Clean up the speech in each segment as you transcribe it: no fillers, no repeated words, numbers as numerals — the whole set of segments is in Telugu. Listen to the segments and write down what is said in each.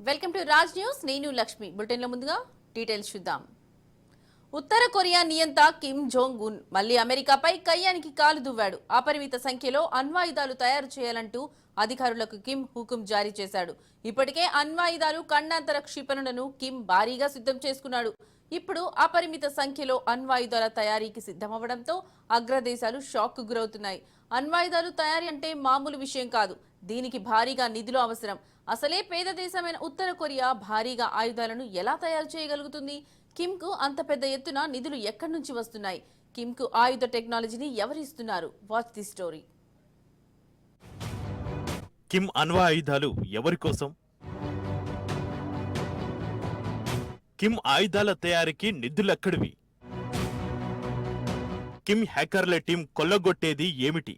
Welcome to Raj news. నేను లక్ష్మి. బులెటిన్లో ముందుగా డీటెయిల్స్ చూద్దాం. ఉత్తర కొరియా నియంత కిమ్ జోంగ్ ఉన్ మళ్లీ అమెరికాపై కయ్యానికి కాలు దువ్వాడు. అపరిమిత సంఖ్యలో అణ్వాయుధాలు తయారు చేయాలంటూ అధికారులకు కిమ్ హుకుం జారీ చేశాడు. ఇప్పటికే అణ్వాయుధాలు ఖండాంతర క్షిపణులను కిమ్ భారీగా సిద్ధం చేసుకున్నాడు. ఇప్పుడు అపరిమిత సంఖ్యలో అణ్వాయుధాల తయారీకి సిద్ధమవడంతో అగ్రదేశాలు షాక్ కు గురవుతున్నాయి. అణ్వాయుధాలు తయారీ అంటే మామూలు విషయం కాదు. దీనికి భారీగా నిధులు అవసరం. అసలే పేద దేశమైన ఉత్తర కొరియా భారీగా ఆయుధాలను ఎలా తయారు చేయగలుగుతుంది? కిమ్ కు అంత పెద్ద ఎత్తున నిధులు ఎక్కడి నుంచి వస్తున్నాయి? కిమ్ కు ఆయుధ టెక్నాలజీని ఎవరిస్తున్నారు? Watch the story. కిమ్ ఆయుధాలు ఎవరి కోసం? కిమ్ ఆయుధాల తయారీకి నిధులెక్కడివి? కిమ్ హ్యాకర్ల టీం కొల్లగొట్టేది ఏమిటి?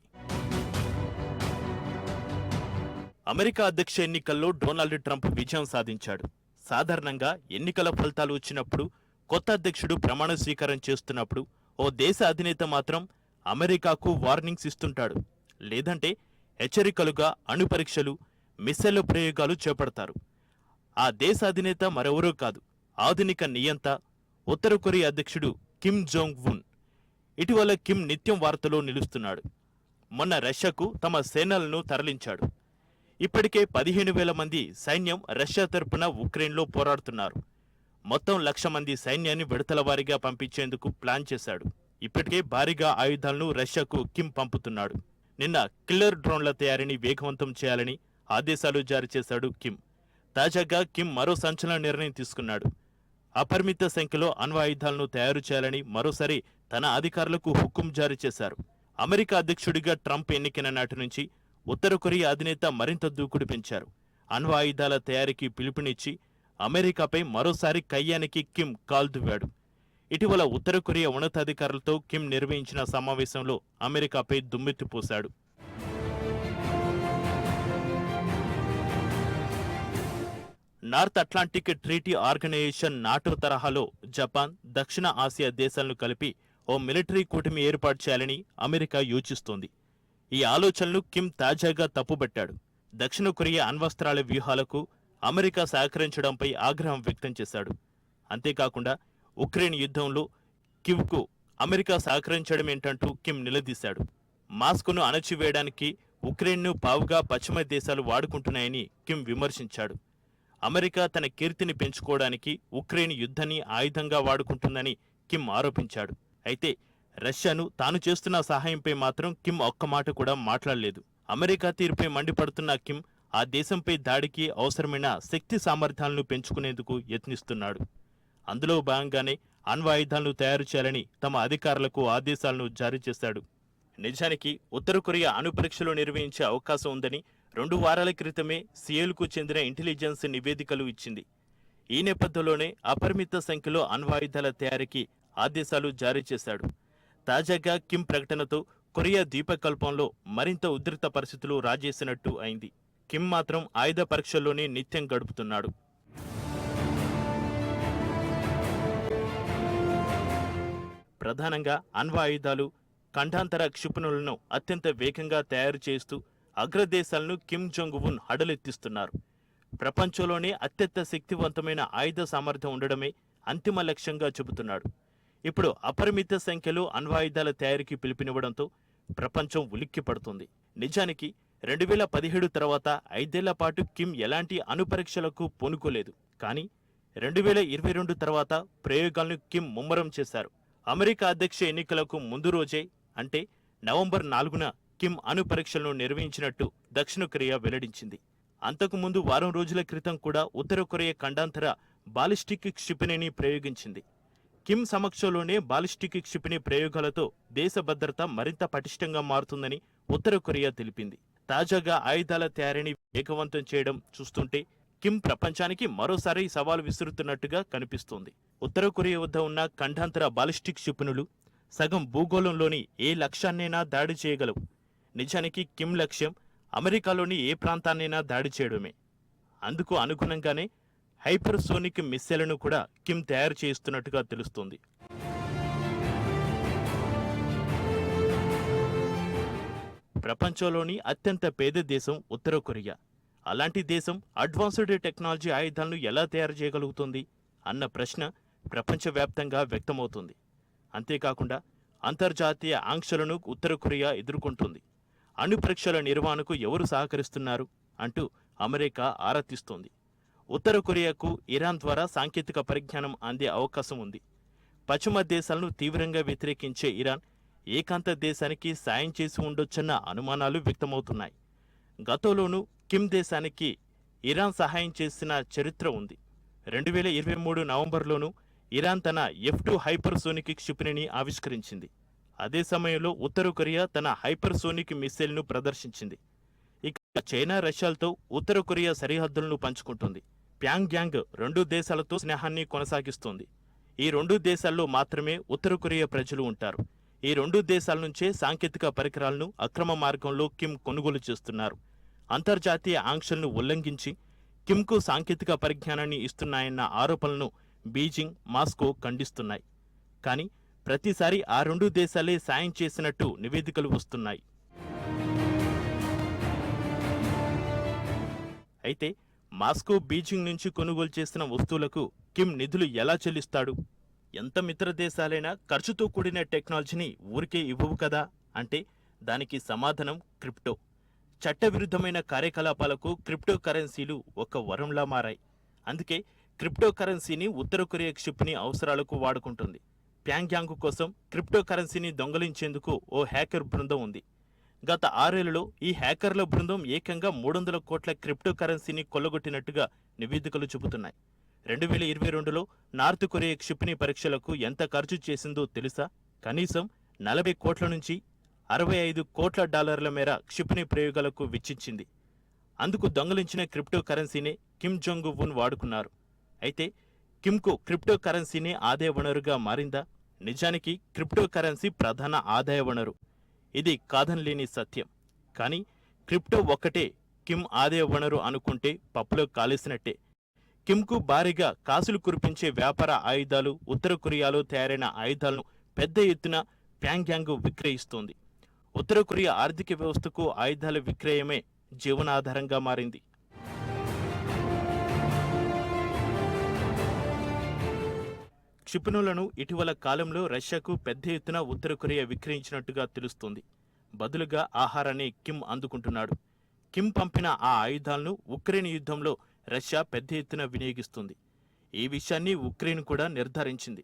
అమెరికా అధ్యక్ష ఎన్నికల్లో డొనాల్డ్ ట్రంప్ విజయం సాధించాడు. సాధారణంగా ఎన్నికల ఫలితాలు వచ్చినప్పుడు, కొత్త అధ్యక్షుడు ప్రమాణ స్వీకారం చేస్తున్నప్పుడు ఓ దేశ అధినేత మాత్రం అమెరికాకు వార్నింగ్స్ ఇస్తుంటాడు. లేదంటే హెచ్చరికలుగా అణుపరీక్షలు, మిస్సైల్ ప్రయోగాలు చేపడతారు. ఆ దేశ అధినేత మరెవరూ కాదు, ఆధునిక నియంత ఉత్తర కొరియా అధ్యక్షుడు కిమ్ జోంగ్ ఉన్. ఇటీవల కిమ్ నిత్యం వార్తలో నిలుస్తున్నాడు. మొన్న రష్యాకు తమ సేనలను తరలించాడు. ఇప్పటికే 15,000 మంది సైన్యం రష్యా తరపున ఉక్రెయిన్లో పోరాడుతున్నారు. మొత్తం 1,00,000 మంది సైన్యాన్ని విడతల వారీగా పంపించేందుకు ప్లాన్ చేశాడు. ఇప్పటికే భారీగా ఆయుధాలను రష్యాకు కిమ్ పంపుతున్నాడు. నిన్న కిల్లర్ డ్రోన్ల తయారీని వేగవంతం చేయాలని ఆదేశాలు జారీ చేశాడు కిమ్. తాజాగా కిమ్ మరో సంచలన నిర్ణయం తీసుకున్నాడు. అపరిమిత సంఖ్యలో అణ్వాయుధాలను తయారు చేయాలని మరోసారి తన అధికారులకు హుకుం జారీ చేశారు. అమెరికా అధ్యక్షుడిగా ట్రంప్ ఎన్నికైన నాటి నుంచి ఉత్తర కొరియా అధినేత మరింత దూకుడు పెంచారు. అణ్వాయుధాల తయారీకి పిలుపునిచ్చి అమెరికాపై మరోసారి కయ్యానికి కిమ్ కాల్దువ్వాడు. ఇటీవల ఉత్తర కొరియా ఉన్నతాధికారులతో కిమ్ నిర్వహించిన సమావేశంలో అమెరికాపై దుమ్మెత్తిపోశాడు. North Atlantic Treaty Organisation NATO తరహాలో జపాన్, దక్షిణ ఆసియా దేశాలను కలిపి ఓ మిలిటరీ కూటమి ఏర్పాటు చేయాలని అమెరికా యోచిస్తోంది. ఈ ఆలోచనలు కిమ్ తాజాగా తప్పుబట్టాడు. దక్షిణ కొరియా అణ్వస్త్రాల వ్యూహాలకు అమెరికా సహకరించడంపై ఆగ్రహం వ్యక్తం చేశాడు. అంతేకాకుండా ఉక్రెయిన్ యుద్ధంలో కివ్కు అమెరికా సహకరించడమేంటంటూ కిమ్ నిలదీశాడు. మాస్కోను అణచివేయడానికి ఉక్రెయిన్ను పావుగా పశ్చిమ దేశాలు వాడుకుంటున్నాయని కిమ్ విమర్శించాడు. అమెరికా తన కీర్తిని పెంచుకోవడానికి ఉక్రెయిన్ యుద్ధాన్ని ఆయుధంగా వాడుకుంటుందని కిమ్ ఆరోపించాడు. అయితే రష్యాను తాను చేస్తున్న సహాయంపై మాత్రం కిమ్ ఒక్క మాట కూడా మాట్లాడలేదు. అమెరికా తీరుపై మండిపడుతున్న కిమ్ ఆ దేశంపై దాడికి అవసరమైన శక్తి సామర్థ్యాలను పెంచుకునేందుకు యత్నిస్తున్నాడు. అందులో భాగంగానే అణ్వాయుధాలను తయారు చేయాలని తమ అధికారులకు ఆదేశాలను జారీ చేశాడు. నిజానికి ఉత్తర కొరియా అణుపరీక్షలు నిర్వహించే అవకాశం ఉందని 2 వారాల క్రితమే సియోల్కు చెందిన ఇంటెలిజెన్స్ నివేదికలు ఇచ్చింది. ఈ నేపథ్యంలోనే అపరిమిత సంఖ్యలో అణ్వాయుధాల తయారీకి ఆదేశాలు జారీ చేశాడు. తాజాగా కిమ్ ప్రకటనతో కొరియా ద్వీపకల్పంలో మరింత ఉధృత పరిస్థితులు రాజేసినట్టు అయింది. కిమ్ మాత్రం ఆయుధ పరీక్షల్లోనే నిత్యం గడుపుతున్నాడు. ప్రధానంగా అణ్వాయుధాలు, ఖండాంతర క్షిపణులను అత్యంత వేగంగా తయారు చేస్తూ అగ్రదేశాలను కిమ్ జోంగ్ ఉన్ హడలెత్తిస్తున్నారు. ప్రపంచంలోనే అత్యంత శక్తివంతమైన ఆయుధ సామర్థ్యం ఉండడమే అంతిమ లక్ష్యంగా చెబుతున్నాడు. ఇప్పుడు అపరిమిత సంఖ్యలో అణ్వాయుధాల తయారీకి పిలుపునివ్వడంతో ప్రపంచం ఉలిక్కి పడుతుంది. నిజానికి 2017 తర్వాత 5 ఏళ్ల పాటు కిమ్ ఎలాంటి అణుపరీక్షలకు పూనుకోలేదు. కానీ 2022 తర్వాత ప్రయోగాలను కిమ్ ముమ్మరం చేశారు. అమెరికా అధ్యక్ష ఎన్నికలకు ముందు రోజే, అంటే నవంబర్ 4న కిమ్ అణుపరీక్షలను నిర్వహించినట్టు దక్షిణ కొరియా వెల్లడించింది. అంతకుముందు వారం రోజుల క్రితం కూడా ఉత్తర కొరియా ఖండాంతర బాలిస్టిక్ క్షిపణిని ప్రయోగించింది. కిమ్ సమక్షంలోనే బాలిస్టిక్ క్షిపణి ప్రయోగాలతో దేశ భద్రత మరింత పటిష్టంగా మారుతుందని ఉత్తర కొరియా తెలిపింది. తాజాగా ఆయుధాల తయారీని వేగవంతం చేయడం చూస్తుంటే కిమ్ ప్రపంచానికి మరోసారి సవాల్ విసురుతున్నట్టుగా కనిపిస్తోంది. ఉత్తర కొరియా వద్ద ఉన్న ఖండాంతర బాలిస్టిక్ క్షిపణులు సగం భూగోళంలోని ఏ లక్ష్యాన్నైనా దాడి చేయగలవు. నిజానికి కిమ్ లక్ష్యం అమెరికాలోని ఏ ప్రాంతాన్నైనా దాడి చేయడమే. అందుకు అనుగుణంగానే హైపర్సోనిక్ మిస్సైళ్లను కూడా కిమ్ తయారు చేస్తున్నట్టుగా తెలుస్తోంది. ప్రపంచంలోని అత్యంత పేద దేశం ఉత్తర కొరియా. అలాంటి దేశం అడ్వాన్స్డ్ టెక్నాలజీ ఆయుధాలను ఎలా తయారు చేయగలుగుతుంది అన్న ప్రశ్న ప్రపంచవ్యాప్తంగా వ్యక్తమవుతుంది. అంతేకాకుండా అంతర్జాతీయ ఆంక్షలను ఉత్తర కొరియా ఎదుర్కొంటుంది. అణు పరీక్షల నిర్వహణకు ఎవరు సహకరిస్తున్నారు అంటూ అమెరికా ఆరా తీస్తోంది. ఉత్తర కొరియాకు ఇరాన్ ద్వారా సాంకేతిక పరిజ్ఞానం అందే అవకాశం ఉంది. పశ్చిమ దేశాలను తీవ్రంగా వ్యతిరేకించే ఇరాన్ ఏకాంత దేశానికి సాయం చేసి ఉండొచ్చన్న అనుమానాలు వ్యక్తమవుతున్నాయి. గతంలోనూ కిమ్ దేశానికి ఇరాన్ సహాయం చేసిన చరిత్ర ఉంది. 2023 నవంబర్లోనూ ఇరాన్ తన F-2 హైపర్సోనిక్ క్షిపణిని ఆవిష్కరించింది. అదే సమయంలో ఉత్తర కొరియా తన హైపర్సోనిక్ మిస్సైల్ను ప్రదర్శించింది. ఇక చైనా, రష్యాలతో ఉత్తర కొరియా సరిహద్దులను పంచుకుంటుంది. ప్యాంగ్యాంగ్ రెండు దేశాలతో స్నేహాన్ని కొనసాగిస్తోంది. ఈ రెండు దేశాల్లో మాత్రమే ఉత్తర కొరియా ప్రజలు ఉంటారు. ఈ రెండు దేశాల నుంచే సాంకేతిక పరికరాలను అక్రమ మార్గంలో కిమ్ కొనుగోలు చేస్తున్నారు. అంతర్జాతీయ ఆంక్షలను ఉల్లంఘించి కిమ్కు సాంకేతిక పరిజ్ఞానాన్ని ఇస్తున్నాయన్న ఆరోపణలను బీజింగ్, మాస్కో ఖండిస్తున్నాయి. కానీ ప్రతిసారి ఆ రెండు దేశాలే సాయం చేసినట్టు నివేదికలు వస్తున్నాయి. అయితే మాస్కో, బీజింగ్ నుంచి కొనుగోలు చేసిన వస్తువులకు కిమ్ నిధులు ఎలా చెల్లిస్తాడు? ఎంత మిత్ర దేశాలైనా ఖర్చుతో కూడిన టెక్నాలజీని ఊరికే ఇవ్వవు కదా అంటే దానికి సమాధానం క్రిప్టో. చట్టవిరుద్ధమైన కార్యకలాపాలకు క్రిప్టో కరెన్సీలు ఒక వరంలా మారాయి. అందుకే క్రిప్టో కరెన్సీని ఉత్తర కొరియా క్షిపణి అవసరాలకు వాడుకుంటుంది. ప్యాంగ్యాంగ్ కోసం క్రిప్టో కరెన్సీని దొంగలించేందుకు ఓ హ్యాకర్ బృందం ఉంది. గత 6 ఏళ్లలో ఈ హ్యాకర్ల బృందం ఏకంగా 300 కోట్ల క్రిప్టో కరెన్సీని కొల్లగొట్టినట్టుగా నివేదికలు చెబుతున్నాయి. 2022లో నార్త్ కొరియా క్షిపణి పరీక్షలకు ఎంత ఖర్చు చేసిందో తెలుసా? కనీసం 40 కోట్ల నుంచి 65 కోట్ల డాలర్ల మేర క్షిపణి ప్రయోగాలకు వెచ్చించింది. అందుకు దొంగలించిన క్రిప్టో కరెన్సీనే కిమ్ జోంగ్ ఉన్ వాడుకున్నారు. అయితే కిమ్కు క్రిప్టో కరెన్సీనే ఆదాయ వనరుగా మారిందా? నిజానికి క్రిప్టో కరెన్సీ ప్రధాన ఆదాయ వనరు. ఇది కాదనలేని సత్యం. కానీ క్రిప్టో ఒక్కటే కిమ్ ఆదాయ వనరు అనుకుంటే పప్పులో కాలేసినట్టే. కిమ్కు భారీగా కాసులు కురిపించే వ్యాపార ఆయుధాలు, ఉత్తర కొరియాలో తయారైన ఆయుధాలను పెద్ద ఎత్తున ప్యాంగ్యాంగ్ విక్రయిస్తోంది. ఉత్తర కొరియా ఆర్థిక వ్యవస్థకు ఆయుధాల విక్రయమే జీవనాధారంగా మారింది. క్షిపణులను ఇటీవల కాలంలో రష్యాకు పెద్ద ఎత్తున ఉత్తర కొరియా విక్రయించినట్టుగా తెలుస్తోంది. బదులుగా ఆహారాన్ని కిమ్ అందుకుంటున్నాడు. కిమ్ పంపిన ఆ ఆయుధాలను ఉక్రెయిన్ యుద్ధంలో రష్యా పెద్ద ఎత్తున వినియోగిస్తుంది. ఈ విషయాన్ని ఉక్రెయిన్ కూడా నిర్ధారించింది.